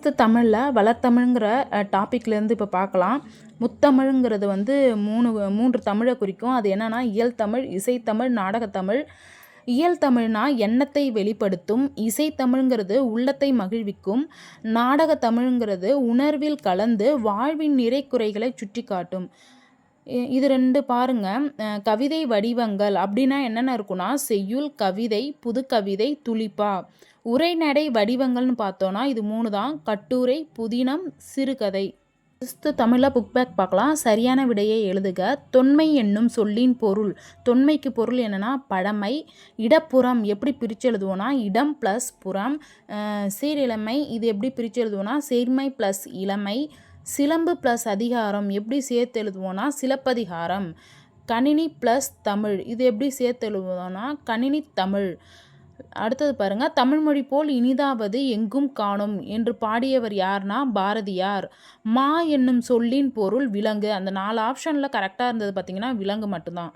Sixth தமிழில் வளர்த்தமிழ்ங்கிற டாப்பிக்லேருந்து இப்போ பார்க்கலாம். முத்தமிழ்ங்கிறது வந்து மூன்று தமிழை குறிக்கும். அது என்னென்னா இயல்தமிழ், இசைத்தமிழ், நாடகத்தமிழ். இயல்தமிழ்னா எண்ணத்தை வெளிப்படுத்தும், இசைத்தமிழ்ங்கிறது உள்ளத்தை மகிழ்விக்கும், நாடகத்தமிழ்ங்கிறது உணர்வில் கலந்து வாழ்வின் நிறை குறைகளை சுட்டி காட்டும். இது 2 பாருங்க. கவிதை வடிவங்கள் அப்படின்னா என்னென்ன இருக்குன்னா செய்யுள், கவிதை, புதுக்கவிதை, துளிப்பா. உரைநடை வடிவங்கள்னு பார்த்தோன்னா இது 3 தான். கட்டுரை, புதினம், சிறுகதை. சிக்ஸ்த்து தமிழில் புக் பேக் பார்க்கலாம். சரியான விடையை எழுதுக. தொன்மை என்னும் சொல்லின் பொருள். தொன்மைக்கு பொருள் என்னென்னா பழமை. இடப்புறம் எப்படி பிரித்து எழுதுவோன்னா இடம் ப்ளஸ் புறம். சீரிழமை இது எப்படி பிரித்து எழுதுவோன்னா சேர்மை ப்ளஸ் இளமை. சிலம்பு ப்ளஸ் அதிகாரம் எப்படி சேர்த்து எழுதுவோன்னா சிலப்பதிகாரம். கணினி ப்ளஸ் தமிழ் இது எப்படி சேர்த்து எழுதுவோன்னா கணினி தமிழ். அடுத்தது பாருங்கள். தமிழ்மொழி போல் இனிதாவது எங்கும் காணும் என்று பாடியவர் யார்னா பாரதியார். மா என்னும் சொல்லின் பொருள் விலங்கு. அந்த 4 ஆப்ஷனில் கரெக்டாக இருந்தது பார்த்திங்கன்னா விலங்கு மட்டும்தான்.